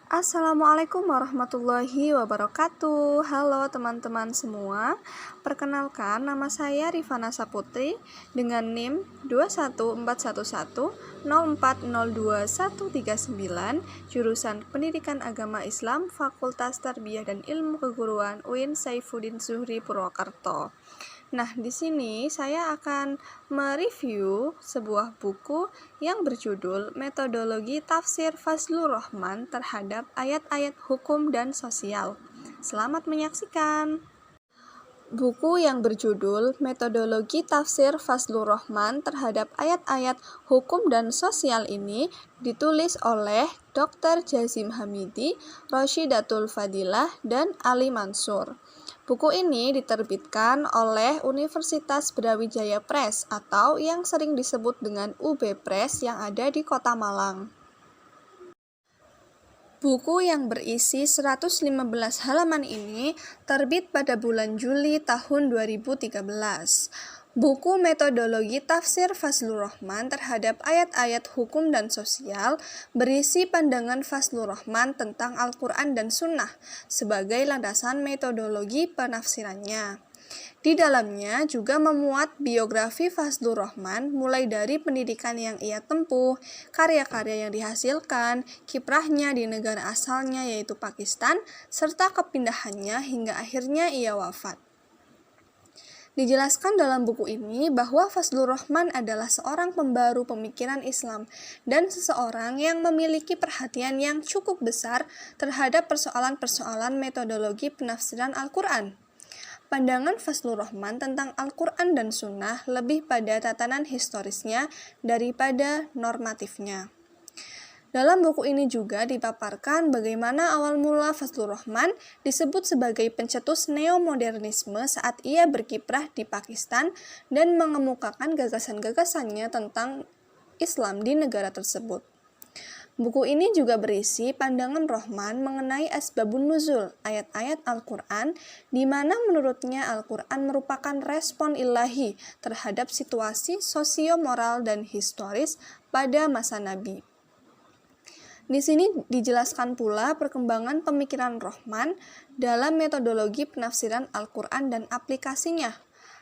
Assalamualaikum warahmatullahi wabarakatuh. Halo teman-teman semua. Perkenalkan, nama saya Rifana Saputri dengan NIM 2141104021139, jurusan Pendidikan Agama Islam, Fakultas Tarbiyah dan Ilmu Keguruan UIN Saifuddin Zuhri Purwokerto. Nah, di sini saya akan mereview sebuah buku yang berjudul Metodologi Tafsir Fazlur Rahman terhadap ayat-ayat hukum dan sosial. Selamat menyaksikan. Buku yang berjudul Metodologi Tafsir Fazlur Rahman terhadap ayat-ayat hukum dan sosial ini ditulis oleh Dr. Jazim Hamidi, Roshidatul Fadilah, dan Ali Mansur. Buku ini diterbitkan oleh Universitas Brawijaya Press atau yang sering disebut dengan UB Press yang ada di Kota Malang. Buku yang berisi 115 halaman ini terbit pada bulan Juli tahun 2013. Buku Metodologi Tafsir Fazlur Rahman terhadap ayat-ayat hukum dan sosial berisi pandangan Fazlur Rahman tentang Al-Quran dan Sunnah sebagai landasan metodologi penafsirannya. Di dalamnya juga memuat biografi Fazlur Rahman mulai dari pendidikan yang ia tempuh, karya-karya yang dihasilkan, kiprahnya di negara asalnya yaitu Pakistan, serta kepindahannya hingga akhirnya ia wafat. Dijelaskan dalam buku ini bahwa Fazlur Rahman adalah seorang pembaru pemikiran Islam dan seseorang yang memiliki perhatian yang cukup besar terhadap persoalan-persoalan metodologi penafsiran Al-Quran. Pandangan Fazlur Rahman tentang Al-Quran dan Sunnah lebih pada tatanan historisnya daripada normatifnya. Dalam buku ini juga dipaparkan bagaimana awal mula Fazlur Rahman disebut sebagai pencetus neomodernisme saat ia berkiprah di Pakistan dan mengemukakan gagasan-gagasannya tentang Islam di negara tersebut. Buku ini juga berisi pandangan Rahman mengenai asbabun nuzul, ayat-ayat Al-Quran, di mana menurutnya Al-Quran merupakan respon ilahi terhadap situasi sosio-moral dan historis pada masa Nabi. Di sini dijelaskan pula perkembangan pemikiran Rahman dalam metodologi penafsiran Al-Quran dan aplikasinya.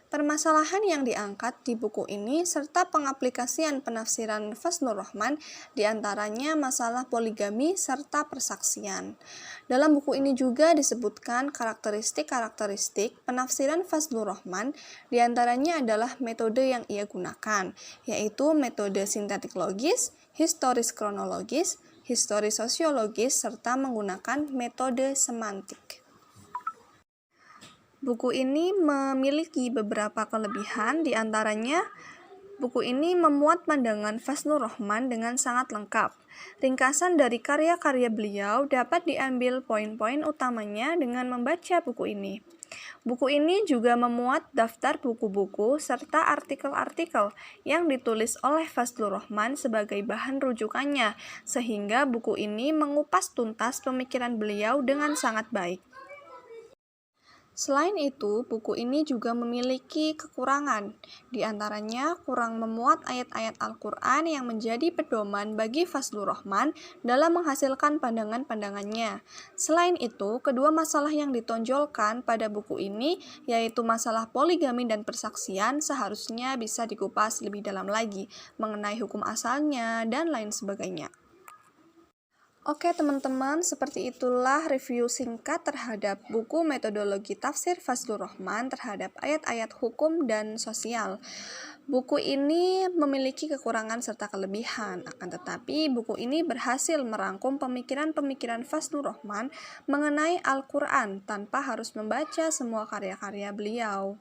Permasalahan yang diangkat di buku ini serta pengaplikasian penafsiran Fazlur Rahman diantaranya masalah poligami serta persaksian. Dalam buku ini juga disebutkan karakteristik-karakteristik penafsiran Fazlur Rahman, diantaranya adalah metode yang ia gunakan, yaitu metode sintetik logis, historis kronologis, historis sosiologis, serta menggunakan metode semantik. Buku ini memiliki beberapa kelebihan, diantaranya buku ini memuat pandangan Fazlur Rahman dengan sangat lengkap. Ringkasan dari karya-karya beliau dapat diambil poin-poin utamanya dengan membaca buku ini. Buku ini juga memuat daftar buku-buku serta artikel-artikel yang ditulis oleh Fazlur Rahman sebagai bahan rujukannya, sehingga buku ini mengupas tuntas pemikiran beliau dengan sangat baik. Selain itu, buku ini juga memiliki kekurangan, di antaranya kurang memuat ayat-ayat Al-Quran yang menjadi pedoman bagi Fazlur Rahman dalam menghasilkan pandangan-pandangannya. Selain itu, kedua masalah yang ditonjolkan pada buku ini, yaitu masalah poligami dan persaksian, seharusnya bisa dikupas lebih dalam lagi mengenai hukum asalnya dan lain sebagainya. Oke teman-teman, seperti itulah review singkat terhadap buku Metodologi Tafsir Fazlur Rahman terhadap ayat-ayat hukum dan sosial. Buku ini memiliki kekurangan serta kelebihan, akan tetapi buku ini berhasil merangkum pemikiran-pemikiran Fazlur Rahman mengenai Al-Quran tanpa harus membaca semua karya-karya beliau.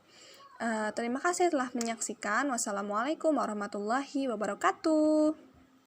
Terima kasih telah menyaksikan. Wassalamualaikum warahmatullahi wabarakatuh.